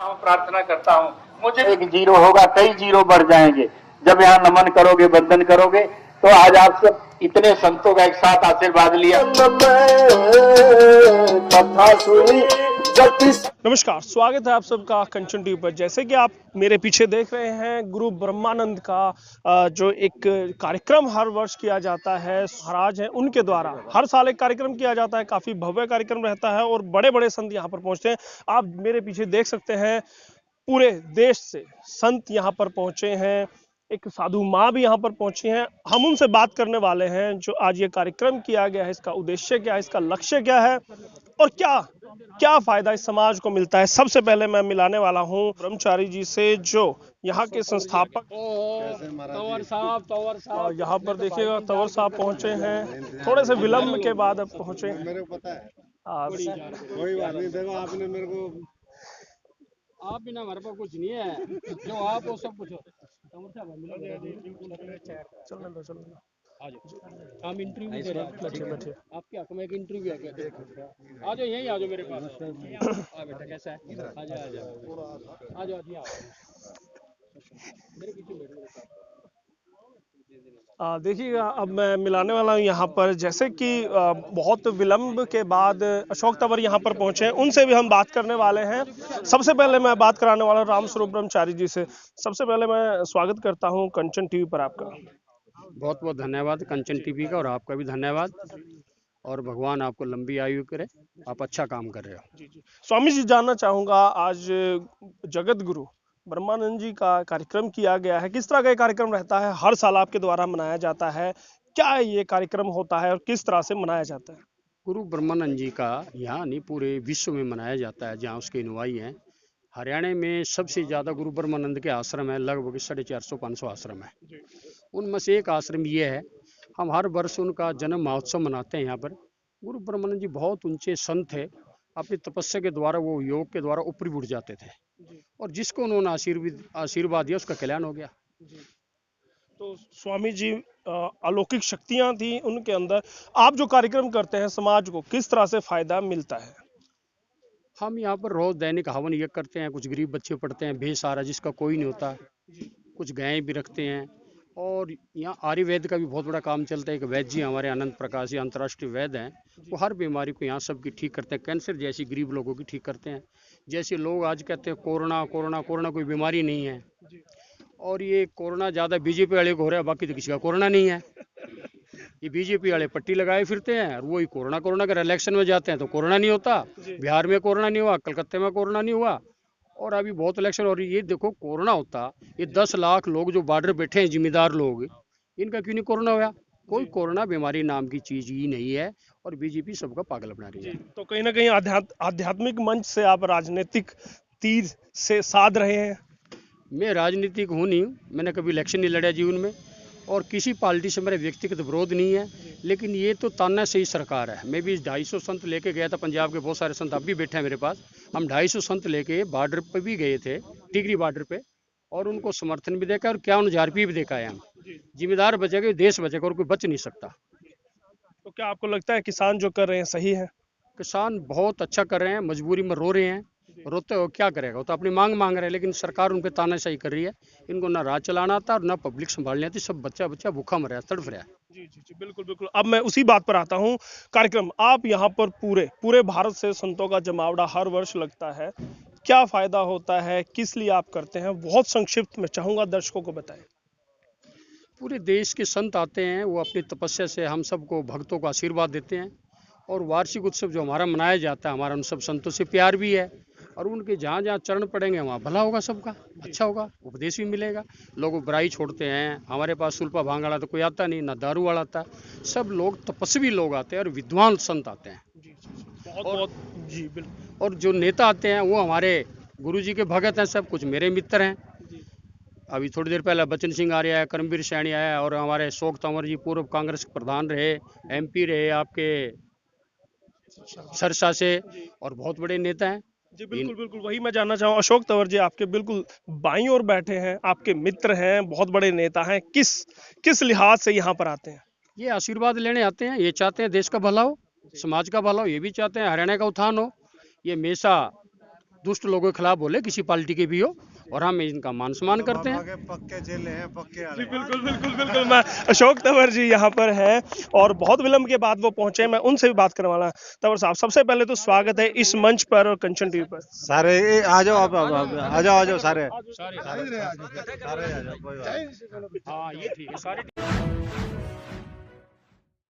प्रार्थना करता हूँ। मुझे एक जीरो होगा, कई जीरो बढ़ जाएंगे जब यहाँ नमन करोगे, वंदन करोगे। तो आज आप सब इतने संतों का एक साथ आशीर्वाद लिया। नमस्कार, स्वागत है आप सबका कंचन टीवी पर। जैसे कि आप मेरे पीछे देख रहे हैं, गुरु ब्रह्मानंद का जो एक कार्यक्रम हर वर्ष किया जाता है, महाराज हैं उनके द्वारा हर साल एक कार्यक्रम किया जाता है। काफी भव्य कार्यक्रम रहता है और बड़े बड़े संत यहाँ पर पहुंचते हैं। आप मेरे पीछे देख सकते हैं, पूरे देश से संत यहाँ पर पहुंचे हैं। एक साधु माँ भी यहाँ पर पहुंची हैं। हम उनसे बात करने वाले हैं जो आज ये कार्यक्रम किया गया है, इसका उद्देश्य क्या है, इसका लक्ष्य क्या है और क्या क्या फायदा इस समाज को मिलता है। सबसे पहले मैं मिलाने वाला हूँ ब्रह्मचारी जी से, जो यहाँ के संस्थापक तंवर साहब। यहाँ पर देखिएगा, तंवर साहब पहुंचे हैं, थोड़े से विलंब के बाद अब पहुंचे। मेरे को पता है, कोई बात नहीं। देखो, आपने मेरे को, आप बिना हमारे पास कुछ नहीं है, जो आप वो सब कुछ हो। हम इंटरव्यू दे रहे हैं, आपके हक में एक इंटरव्यू है। आ जाओ, यहीं आ जाओ मेरे पास। आ बेटा, कैसा है? आ जाओ, आ जाओ, आ जाओ, मेरे पीछे बैठो। देखिएगा, अब मैं मिलाने वाला हूँ यहाँ पर। जैसे कि बहुत विलंब के बाद अशोक तंवर यहाँ पर पहुंचे हैं, उनसे भी हम बात करने वाले हैं। सबसे पहले मैं बात कराने वाला हूँ राम स्वरूप ब्रह्मचारी जी से। सबसे पहले मैं स्वागत करता हूँ कंचन टीवी पर आपका। बहुत बहुत धन्यवाद कंचन टीवी का, और आपका भी धन्यवाद। और भगवान आपको लंबी आयु करे, आप अच्छा काम कर रहे हो। जी जी। स्वामी जी, जानना चाहूंगा, आज जगत गुरु ब्रह्मानंद जी का कार्यक्रम किया गया है। किस तरह का ये कार्यक्रम रहता है, हर साल आपके द्वारा मनाया जाता है? क्या ये कार्यक्रम होता है और किस तरह से मनाया जाता है? गुरु ब्रह्मानंद जी का यहाँ नहीं, पूरे विश्व में मनाया जाता है, जहाँ उसके अनुयायी हैं। हरियाणा में सबसे ज़्यादा गुरु ब्रह्मानंद के आश्रम है, लगभग 450-500 आश्रम है। उनमें से एक आश्रम ये है। हम हर वर्ष उनका जन्म महोत्सव मनाते हैं यहाँ पर। गुरु ब्रह्मानंद जी बहुत ऊंचे संत है। अपनी तपस्या के द्वारा, वो योग के द्वारा ऊपरी उठ जाते थे, और जिसको उन्होंने आशीर्वाद दिया उसका कल्याण हो गया। तो स्वामी जी, अलौकिक शक्तियां थी उनके अंदर। आप जो कार्यक्रम करते हैं, समाज को किस तरह से फायदा मिलता है? हम यहाँ पर रोज दैनिक हवन यज्ञ करते हैं। कुछ गरीब बच्चे पढ़ते हैं, बेसहारा जिसका कोई नहीं होता। कुछ गायें भी रखते हैं। और यहाँ आयुर्वेद का भी बहुत बड़ा काम चलता है। एक वैद्य जी हमारे अनंत प्रकाश जी अंतर्राष्ट्रीय वैद्य हैं, वो हर बीमारी को यहाँ सबकी ठीक करते हैं। कैंसर जैसी गरीब लोगों की ठीक करते हैं। जैसे लोग आज कहते हैं कोरोना कोरोना कोरोना, कोई बीमारी नहीं है। और ये कोरोना ज़्यादा बीजेपी वाले को हो रहा है, बाकी तो किसी का कोरोना नहीं है। ये बीजेपी वाले पट्टी लगाए फिरते हैं, और वही कोरोना कोरोना कर इलेक्शन में जाते हैं तो कोरोना नहीं होता। बिहार में कोरोना नहीं हुआ, कलकत्ते में कोरोना नहीं हुआ, और अभी बहुत इलेक्शन हो रही है। ये देखो, कोरोना होता, ये 10 लाख लोग जो बॉर्डर बैठे हैं, जिम्मेदार लोग, इनका क्यों नहीं कोरोना हुआ? कोई कोरोना बीमारी नाम की चीज ही नहीं है, और बीजेपी सबका पागल बना रही है। तो कहीं ना कहीं आध्यात्मिक मंच से आप राजनीतिक तीर से साध रहे हैं। मैं राजनीतिक हूँ नहीं, मैंने कभी इलेक्शन नहीं लड़ा जीवन में, और किसी पार्टी से मेरा व्यक्तिगत विरोध नहीं है। लेकिन ये तो तानाशाही सरकार है। मैं भी 250 संत लेके गया था, पंजाब के बहुत सारे संत अब भी बैठे हैं मेरे पास। हम 250 संत लेके बॉर्डर पे भी गए थे, टिगरी बॉर्डर पे, और उनको समर्थन भी देखा, और 51,000 रुपये भी देखा है। हम जिम्मेदार बचेगा, देश बचेगा, और कोई बच नहीं सकता। तो क्या आपको लगता है किसान जो कर रहे हैं सही है? किसान बहुत अच्छा कर रहे हैं, मजबूरी में रो रहे हैं। रोते हो क्या करेगा, वो तो अपनी मांग मांग रहे हैं, लेकिन सरकार उन पर तानाशाही कर रही है। इनको ना राज चलाना आता और ना पब्लिक संभालनी आती। सब बच्चा बच्चा भूखा मर रहा है, तड़फ रहा है। जी जी जी, बिल्कुल बिल्कुल। अब मैं उसी बात पर आता हूँ। कार्यक्रम आप यहाँ पर पूरे भारत से संतों का जमावड़ा हर वर्ष लगता है। क्या फायदा होता है, किस लिए आप करते हैं, बहुत संक्षिप्त में चाहूंगा दर्शकों को बताएं। पूरे देश के संत आते हैं, वो अपनी तपस्या से हम सबको, भक्तों को आशीर्वाद देते हैं। और वार्षिक उत्सव जो हमारा मनाया जाता है, हमारा उन सब संतों से प्यार भी है। और उनके जहाँ जहाँ चरण पड़ेंगे वहाँ भला होगा, सबका अच्छा होगा, उपदेश भी मिलेगा। लोग बुराई छोड़ते हैं। हमारे पास सुल्पा भांग वाला तो कोई आता नहीं, ना दारू वाला आता। सब लोग तपस्वी लोग आते हैं, और विद्वान संत आते हैं। बहुत बहुत जी बिल्कुल। और जो नेता आते हैं वो हमारे गुरु जी के भगत हैं, सब कुछ मेरे मित्र हैं। अभी थोड़ी देर पहले बच्चन सिंह आर्य आया, करमवीर सैनी आया, और हमारे अशोक तंवर जी पूर्व कांग्रेस प्रधान रहे, MP रहे आपके सरसा से, और बहुत बड़े नेता हैं। जी बिल्कुल बिल्कुल, वही मैं जानना चाहूँ। अशोक तंवर जी आपके बिल्कुल बाईं ओर बैठे हैं, आपके मित्र हैं, बहुत बड़े नेता हैं। किस किस लिहाज से यहाँ पर आते हैं? ये आशीर्वाद लेने आते हैं। ये चाहते हैं देश का भला हो, समाज का भला हो, ये भी चाहते हैं हरियाणा का उत्थान हो। ये हमेशा दुष्ट लोगों के खिलाफ बोले, किसी पार्टी के भी हो, और हम इनका मान सम्मान करते हैं। पक्के चेले हैं, पक्के जी बिल्कुल बिल्कुल बिल्कुल। मैं अशोक तंवर जी यहाँ पर हैं और बहुत विलंब के बाद वो पहुंचे, मैं उनसे भी बात करने वाला। तंवर साहब, सबसे पहले तो स्वागत है इस मंच पर और कंचन टीवी पर। सारे आ जाओ, आप आ जाओ सारे। सारे आ जाओ, कोई बात नहीं। हाँ ये ठीक है, सारे